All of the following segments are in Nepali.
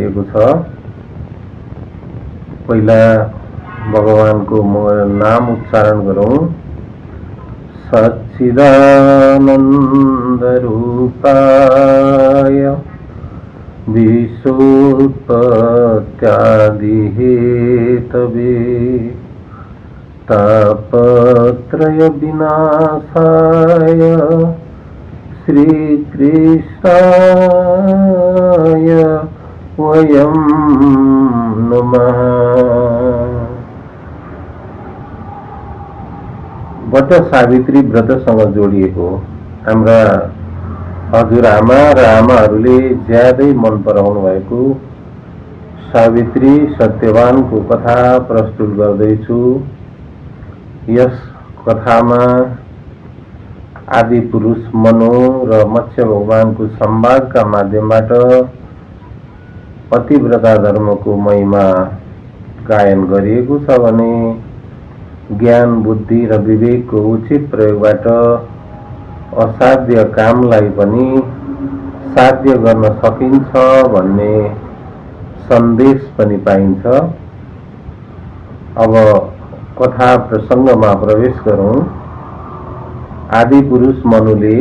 दिएको छ। पहिला भगवानको नाम उच्चारण गरौं। सच्चिदानन्द रूपाय विश्वोत्पत्त्यादि हेतवे तापत्रय विनाशाय श्रीकृष्णाय वयं नमः। व्रत सावित्री व्रतसँग जोडिएको हाम्रा हजुरआमा र आमाहरूले ज्यादै मन पराउनु भएको सावित्री सत्यवानको कथा प्रस्तुत गर्दैछु। यस कथामा आदि पुरुष मनु र मत्स्य भगवानको संवादका माध्यमबाट पतिव्रता धर्मको महिमा गायन गरिएको छ भने ज्ञान बुद्धि र विवेकको उचित प्रयोगबाट असाध्य कामलाई पनि साध्य गर्न सकिन्छ भन्ने सन्देश पनि पाइन्छ। अब कथा प्रसङ्गमा प्रवेश गरौं। आदि पुरुष मनुले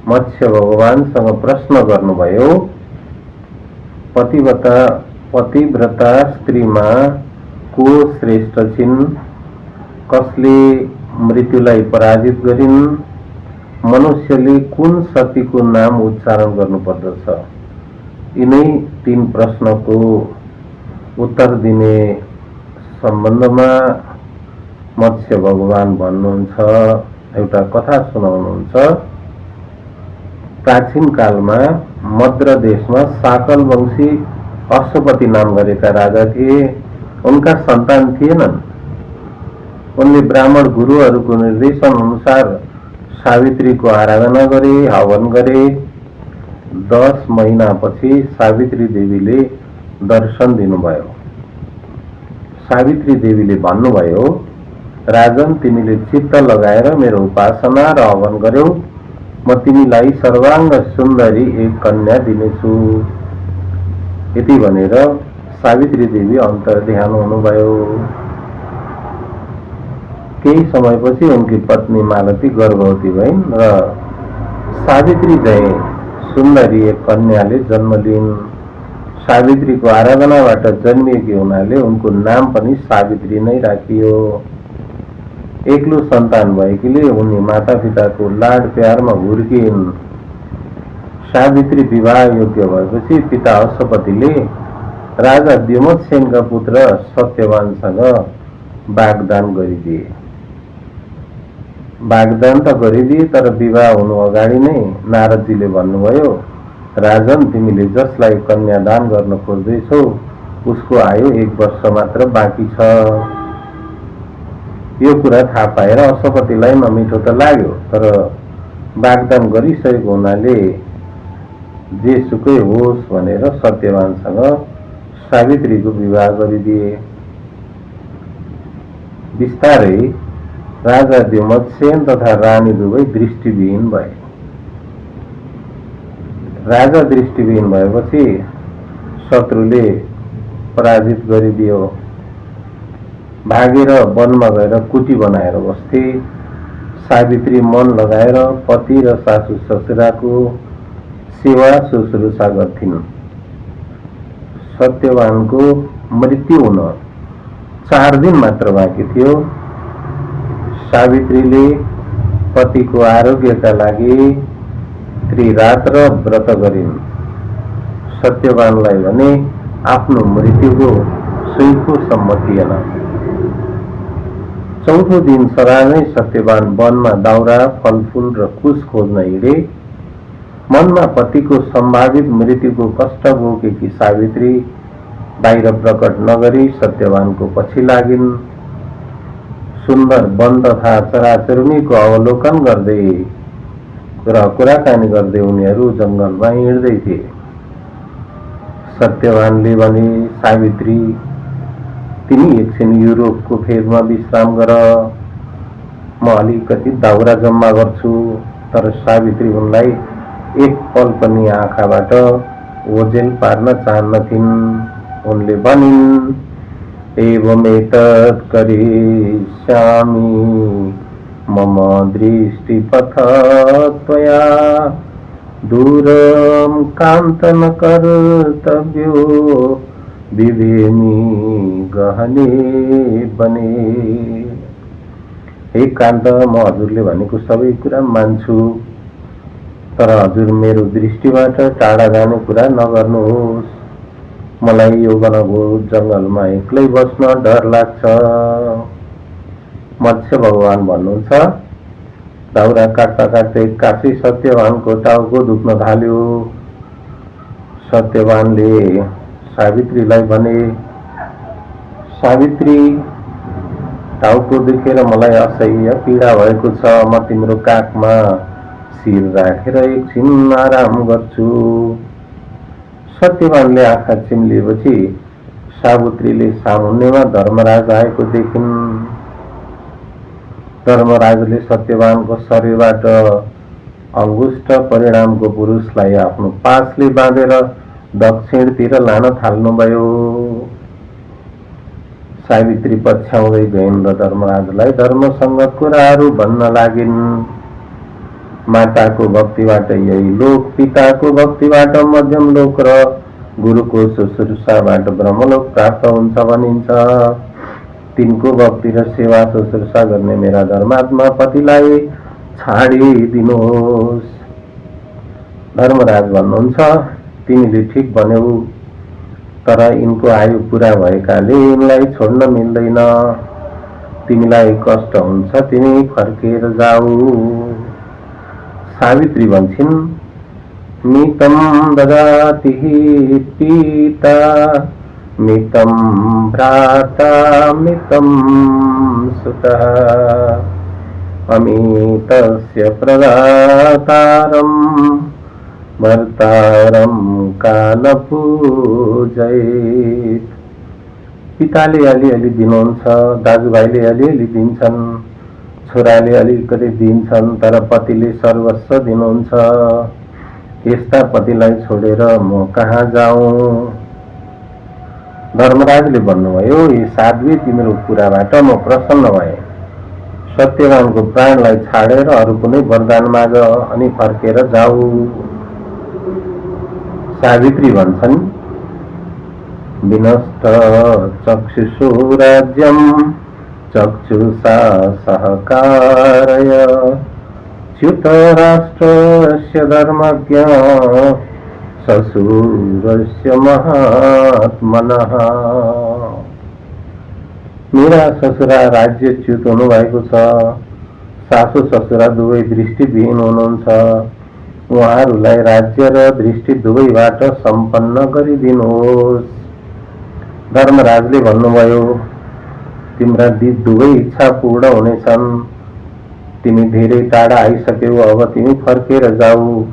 मत्स्य भगवानसँग प्रश्न गर्नुभयो, पतिव्रता स्त्रीमा को श्रेष्ठ छिन्, कसले मृत्युलाई पराजित गरिन्, मनुष्यले कुन सतीको नाम उच्चारण गर्नुपर्दछ। यिनै तीन प्रश्नको उत्तर दिने सम्बन्धमा मत्स्य भगवान भन्नुहुन्छ, एउटा कथा सुनाउनुहुन्छ। प्राचीन कालमा मद्र देशमा साकल वंशी अश्वपति नाम गरेका राजा थिए। उनका सन्तान थिएनन्। उनले ब्राह्मण गुरुहरूको निर्देशन अनुसार सावित्रीको आराधना गरे, हवन गरे। 10 महिनापछि सावित्री देवीले दर्शन दिनुभयो। सावित्री देवीले भन्नुभयो, राजन, तिमीले चित्त लगाएर मेरो उपासना र हवन गर्यौ, म तिमीलाई सर्वाङ्ग सुन्दरी एक कन्या दिनेछु। यति भनेर सावित्री देवी अन्तर्ध्यान हुनुभयो। केही समयपछि उनकी पत्नी मालती गर्भवती भइन् र सावित्री चाहिँ सुन्दरी एक कन्याले जन्म लिइन्। सावित्रीको आराधनाबाट जन्मिएकी हुनाले उनको नाम पनि सावित्री नै राखियो। एक्लो सन्तान भएकीले उनी मातापिताको लाड प्यारमा हुर्किइन्। सावित्री विवाह योग्य भएपछि पिता अश्वपतिले राजा द्युमत्सेनका पुत्र सत्यवानसँग वाग्दान गरिदिए। वाग्दान त गरिदिए, तर विवाह हुनु अगाडि नै नारदजीले भन्नुभयो, राजन, तिमीले जसलाई कन्यादान गर्न खोज्दैछौ उसको आयु 1 वर्ष मात्र बाँकी छ। यो कुरा थाहा पाएर अश्वपतिलाई नमिठो त लाग्यो, तर वाग्दान गरिसकेको हुनाले जे सुकै होस् भनेर सत्यवानसँग सावित्रीको विवाह गरिदिए। बिस्तारै राजा द्युमत्सेन तथा रानी दुवै दृष्टिविहीन भए। राजा दृष्टिविहीन भएपछि शत्रुले पराजित गरिदियो। भागेर वनमा गएर कुटी बनाएर बस्थे। सावित्री मन लगाएर पति र सासू ससुराको सेवा शुश्रूषा गर्थिन्। सत्यवानको मृत्यु हुन 4 दिन मात्र बाँकी थियो। सावित्रीले पतिको आरोग्यका लागि त्रिरात्र व्रत गरिन्। सत्यवानलाई भने आफ्नो मृत्युको सुइँको सम्मतिएन। 4थो दिन सरानै सत्यवान वनमा दाउरा, फलफूल र कुश खोज्न हिँडे। मनमा पतिको सम्भावित मृत्युको कष्ट बोकेकी सावित्री बाहिर प्रकट नगरी सत्यवानको पछि लागिन्। सुन्दर वन तथा चराचुरुङ्गीको अवलोकन गर्दै र कुराकानी गर्दै उनीहरू जंगलमा हिँड्दै थिए। सत्यवानले भने, सावित्री, तिमी एकछिन यो रुखको फेदमा विश्राम गर, म अलिकति दाउरा जम्मा गर्छु। तर सावित्री उनलाई एक पल पनि आँखाबाट ओझेल पार्न चाहन्नथिन्। उनले भनिन्, एवमेतत् करिष्यामि मम दृष्टिपथ त्वया दूरं कान्तन कर्तव्यो विभेमि गहने बने। हे कान्त, म हजुरले भनेको सबै कुरा मान्छु, तर हजुर मेरो दृष्टिबाट टाढा जाने कुरा नगर्नुहोस्। मलाई यो घनघोर जङ्गलमा एक्लै बस्न डर लाग्छ। मत्स्य भगवान भन्नुहुन्छ, दाउरा काट्दा काट्दै काशी सत्यवानको टाउको दुख्न थाल्यो। सत्यवानले सावित्रीलाई भने, सावित्री, टाउको दुखेर मलाई असह्य पीडा भएको छ। म तिम्रो काखमा शिर राखेर एकछिन आराम गर्छु। सत्यवानले आँखा चिम्लिएपछि सावित्रीले सामुन्नेमा धर्मराज आएको देखिन्। धर्मराजले सत्यवानको शरीरबाट अङ्गुष्ठ परिणामको पुरुषलाई आफ्नो पासले बाँधेर दक्षिणतिर लान थाल्नुभयो। सावित्री पछ्याउँदै गइन् र धर्मराजलाई धर्मसङ्गत कुराहरू भन्न लागिन्। माताको भक्तिबाट यही लोक, पिताको भक्तिबाट मध्यम लोक र गुरुको शुश्रूषाबाट ब्रह्मलोक प्राप्त हुन्छ भनिन्छ। तिनको भक्ति र सेवा शुश्रूषा गर्ने मेरा धर्मात्मा पतिलाई छाडिदिनुहोस्। धर्मराज भन्नुहुन्छ, तिमीले ठिक भन्यौ, तर यिनको आयु पूरा भएकाले यिनलाई छोड्न मिल्दैन। तिमीलाई कष्ट हुन्छ, तिमी फर्केर जाऊ। सावित्री भन्छन्, मितं ददाति पिता मितं भ्राता मितं सुतः अमितस्य प्रदातारं भर्तारं का न पूजयेत्। पिताले अलिअलि दिनुहुन्छ, दाजुभाइले अलिअलि दिन्छन्, छोराले अलिकति दिन्छन्, तर पतिले सर्वस्व दिनुहुन्छ। यस्ता पतिलाई छोडेर म कहाँ जाउँ? धर्मराजले भन्नुभयो, हे साध्वी, तिम्रो कुराबाट म प्रसन्न भएँ। सत्यवानको प्राणलाई छाडेर अरू कुनै वरदान माग अनि फर्केर जाऊ। सावित्री भन्छन्, विनष्ट चक्षुषु राज्यं चक्षुषा सहकारय च्युतराष्ट्रस्य धर्मज्ञ ससुरस्य महात्मनः। मेरा ससुरा राज्य च्युत हुनु भएको छ। सासु ससुरा दुवै दृष्टिविहीन हुनुहुन्छ। उहाँहरूलाई राज्य र दृष्टि दुवैबाट सम्पन्न गरिदिनुहोस्। धर्मराजले भन्नुभयो, तिम्रा दुवै इच्छा पूर्ण हुनेछन्। तिमी धेरै टाढा आइसक्यौ, अब तिमी फर्केर जाऊ,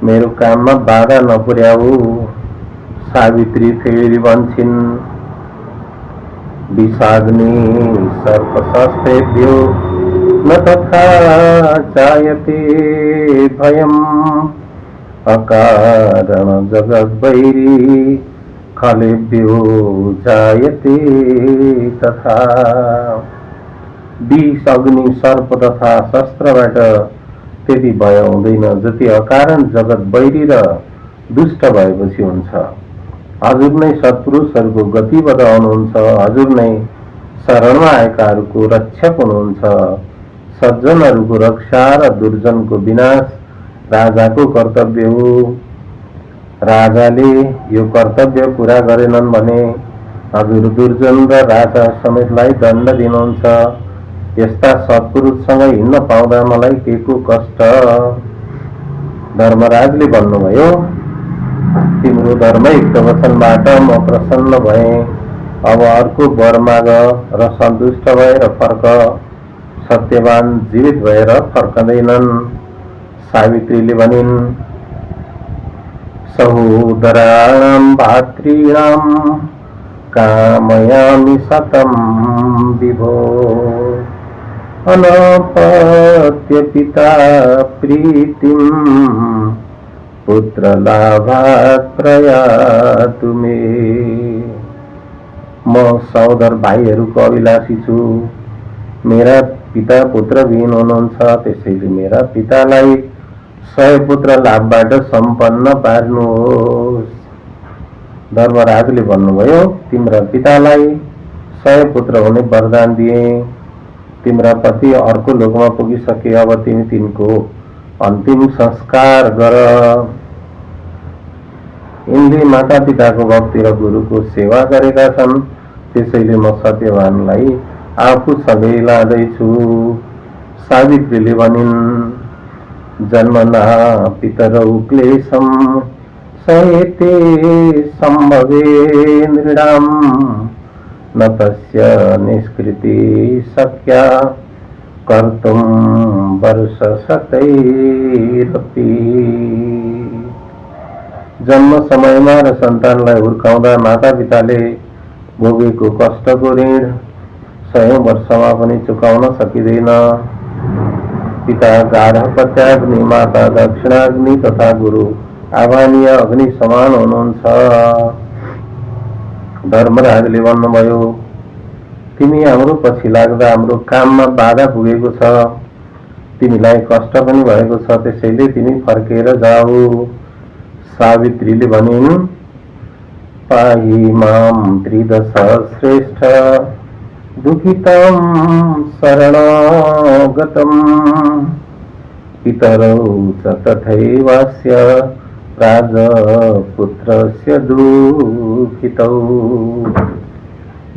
मेरो काममा बाधा नपुर्याऊ। सावित्री फेरि भन्छन्, विषाग्नि सर्पशस्त्रेभ्यो न तथा जायते भयम् अकारण जगद्वैरी खलेभ्यो जायते तथा। विष, अग्नि, सर्प तथा शस्त्रबाट त्यति भय हुँदैन जति अकारण जगत बैरी र दुष्ट भएपछि हुन्छ। हजुर नै सत्पुरुषहरूको गति बढाउनुहुन्छ। हजुर नै शरणमा आएकाहरूको रक्षक हुनुहुन्छ। सज्जनहरूको रक्षा र दुर्जनको विनाश राजाको कर्तव्य हो। राजाले यो कर्तव्य पूरा गरेनन् भने हजुर दुर्जन र राजा समेतलाई दण्ड दिनुहुन्छ। यस्ता सत्पुरुषसँग हिँड्न पाउँदा मलाई के को कष्ट? धर्मराजले भन्नुभयो, तिम्रो धर्मयुक्त वचनबाट म प्रसन्न भएँ। अब अर्को वर माग र सन्तुष्ट भएर फर्क। सत्यवान जीवित भएर फर्कँदैनन्। सावित्रीले भनिन्, सहोदराणां भातॄणां कामयामि शतं विभो अनपत्य पिता प्रीतिं पुत्र लाभात् प्रयातु मे। म सहोदर भाइहरूको अभिलाषी छु। मेरा पिता पुत्र विहीन हुनुहुन्छ, त्यसैले मेरा पितालाई 100 पुत्र लाभबाट सम्पन्न पार्नुहोस्। धर्मराजले भन्नुभयो, तिम्रा पितालाई 100 पुत्र हुने वरदान दिए। तिम्रा पति अर्को लोकमा पुगिसके, अब तिमी तिनको अन्तिम संस्कार गर। यिनले माता पिताको भक्ति र गुरुको सेवा गरेका छन्, त्यसैले म सत्यवानलाई आफूसँगै लाँदैछु। सावित्रीले भनिन्, जन्मना पितरौ क्लेशम् सहेते सम्भवे नृणाम् न तस्य निष्कृति शक्या कर्तुं वर्षशतैरपि। जन्म समयमा र सन्तानलाई हुर्काउँदा माता पिताले भोगेको कष्टको ऋण 100 वर्षमा पनि चुकाउन सकिँदैन। पिता गार्हपत्याग्नि, माता दक्षिणाग्नि तथा गुरु आभानीय अग्नि समान हुनुहुन्छ। धर्मराजले भन्नुभयो, तिमी हाम्रो पछि लाग्दा हाम्रो काममा बाधा पुगेको छ, तिमीलाई कष्ट पनि भएको छ, त्यसैले तिमी फर्केर जाऊ। सावित्रीले भनिन्, पाहि मां त्रिदश श्रेष्ठ दुःखितं शरणागतं पितरौ च तथैवास्य राजपुत्रस्य दुःखितौ।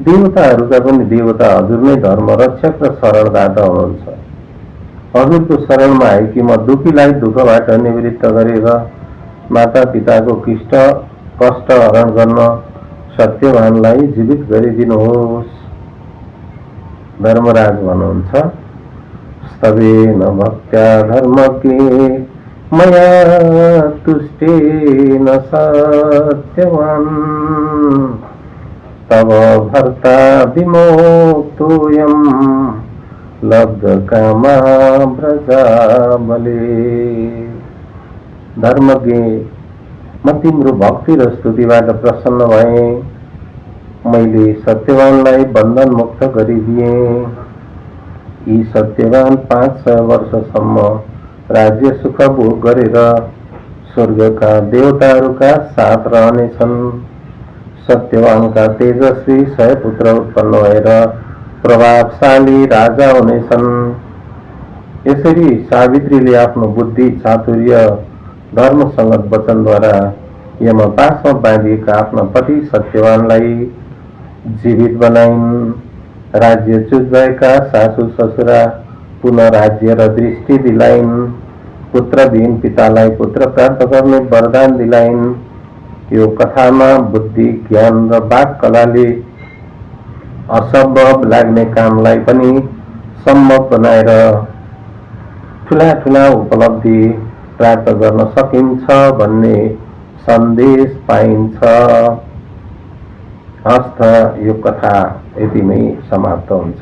देवताहरूका पनि देवता हजुर नै धर्मरक्षक र शरणदाता हुनुहुन्छ। हजुरको शरणमा आएकी म दुःखीलाई दुःखबाट निवृत्त गरेर माता पिताको कष्ट हरण गर्न सत्यवानलाई जीवित गरिदिनुहोस्। धर्मराज भन्नुहुन्छ, स्तवेन भक्त्या धर्मज्ञे मया तुष्टेन सत्यवान् तव भर्ता विमोक्तोऽयं लब्धकामा व्रजाबले। धर्मज्ञ, म तिम्रो भक्ति र स्तुतिबाट प्रसन्न भएँ। मैले सत्यवानलाई बन्धन मुक्त गरिदिए। यी सत्यवान 500 वर्षसम्म राज्य सुख भोग गरेर स्वर्गका देवताहरूका साथ रहनेछन्। सत्यवानका तेजस्वी 100 पुत्र उत्पन्न भएर प्रभावशाली राजा हुनेछन्। यसरी सावित्रीले आफ्नो बुद्धि, चातुर्य, धर्मसंगत वचनद्वारा यमपासमा बाँधिएका आफ्ना पति सत्यवानलाई जीवित बनाइन्। राज्यच्युत भएका सासू ससुरा पुनः राज्य र दृष्टि दिलाइन्। पुत्रविहीन पितालाई पुत्र प्राप्त गर्ने वरदान दिलाइन्। यो कथामा बुद्धि, ज्ञान र वाक कलाले असम्भव लाग्ने कामलाई पनि सम्भव बनाएर ठुला ठुला उपलब्धि प्राप्त गर्न सकिन्छ भन्ने सन्देश पाइन्छ। हस्त यो कथा यतिमै समाप्त हुन्छ।